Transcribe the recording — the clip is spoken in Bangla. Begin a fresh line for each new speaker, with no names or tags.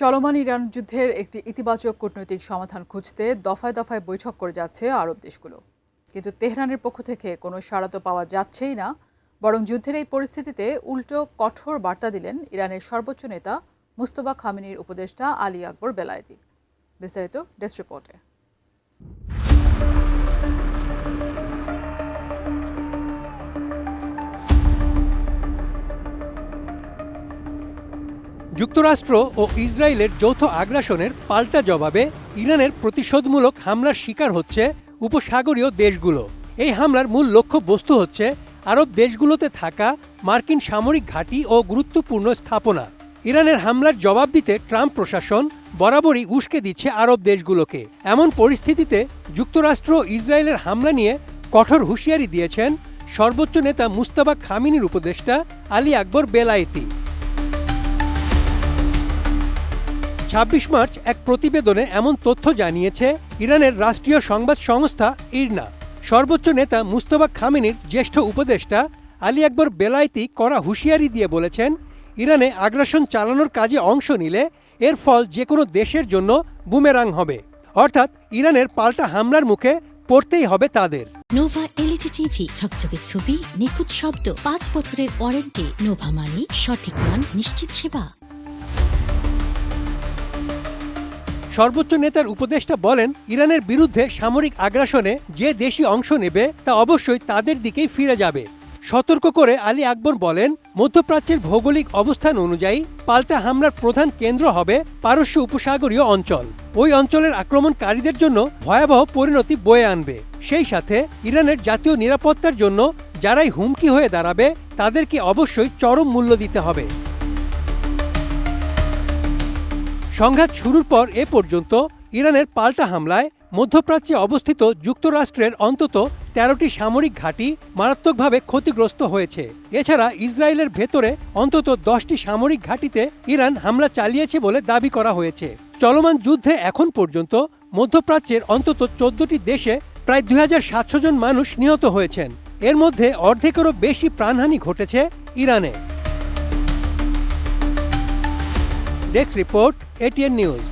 চলমান ইরান যুদ্ধের একটি ইতিবাচক কূটনৈতিক সমাধান খুঁজতে দফায় দফায় বৈঠক করে যাচ্ছে আরব দেশগুলো, কিন্তু তেহরানের পক্ষ থেকে কোনো সাড়া তো পাওয়া যাচ্ছেই না। বরং যুদ্ধের এই পরিস্থিতিতে উল্টো কঠোর বার্তা দিলেন ইরানের সর্বোচ্চ নেতা মুস্তফা খামেনির উপদেষ্টা আলী আকবর বেলায়েতি। বিস্তারিত ডেস্ক রিপোর্টে।
যুক্তরাষ্ট্র ও ইসরায়েলের যৌথ আগ্রাসনের পাল্টা জবাবে ইরানের প্রতিশোধমূলক হামলার শিকার হচ্ছে উপসাগরীয় দেশগুলো। এই হামলার মূল লক্ষ্যবস্তু হচ্ছে আরব দেশগুলোতে থাকা মার্কিন সামরিক ঘাঁটি ও গুরুত্বপূর্ণ স্থাপনা। ইরানের হামলার জবাব দিতে ট্রাম্প প্রশাসন বরাবরই উস্কে দিচ্ছে আরব দেশগুলোকে। এমন পরিস্থিতিতে যুক্তরাষ্ট্র ইসরায়েলের হামলা নিয়ে কঠোর হুঁশিয়ারি দিয়েছেন সর্বোচ্চ নেতা মুস্তফা খামেনির উপদেষ্টা আলী আকবর বেলায়েতি। ২৬ মার্চ এক প্রতিবেদনে এমন তথ্য জানিয়েছে ইরানের রাষ্ট্রীয় সংবাদ সংস্থা ইরনা। সর্বোচ্চ নেতা মুস্তফা খামেনির জ্যেষ্ঠ উপদেষ্টা আলী আকবর বেলায়েতি কড়া হুঁশিয়ারি দিয়ে বলেছেন, ইরানে আগ্রাসন চালানোর কাজে অংশ নিলে এর ফল যে কোনো দেশের জন্য বুমেরাং হবে, অর্থাৎ ইরানের পাল্টা হামলার মুখে পড়তেই হবে তাদের।
নোভা এলইডি টিভি, ঝকঝকে ছবি, নিখুঁত শব্দ, ৫ বছরের ওয়ারেন্টি। নোভা মানে সঠিক মান, নিশ্চিত সেবা।
সর্বোচ্চ নেতার উপদেষ্টা বলেন, ইরানের বিরুদ্ধে সামরিক আগ্রাসনে যে দেশই অংশ নেবে তা অবশ্যই তাদের দিকেই ফিরে যাবে। সতর্ক করে আলী আকবর বলেন, মধ্যপ্রাচ্যের ভৌগোলিক অবস্থান অনুযায়ী পাল্টা হামলার প্রধান কেন্দ্র হবে পারস্য উপসাগরীয় অঞ্চল। ওই অঞ্চলের আক্রমণকারীদের জন্য ভয়াবহ পরিণতি বয়ে আনবে। সেই সাথে ইরানের জাতীয় নিরাপত্তার জন্য যারাই হুমকি হয়ে দাঁড়াবে তাদেরকে অবশ্যই চরম মূল্য দিতে হবে। সংঘাত শুরুর পর এ পর্যন্ত ইরানের পাল্টা হামলায় মধ্যপ্রাচ্যে অবস্থিত যুক্তরাষ্ট্রের অন্তত ১৩টি সামরিক ঘাঁটি মারাত্মকভাবে ক্ষতিগ্রস্ত হয়েছে। এছাড়া ইসরায়েলের ভেতরে অন্তত 10টি সামরিক ঘাঁটিতে ইরান হামলা চালিয়েছে বলে দাবি করা হয়েছে। চলমান যুদ্ধে এখন পর্যন্ত মধ্যপ্রাচ্যের অন্তত 14টি দেশে প্রায় 2700 জন মানুষ নিহত হয়েছেন। এর মধ্যে অর্ধেকেরও বেশি প্রাণহানি ঘটেছে ইরানে। Desk report, ATN news.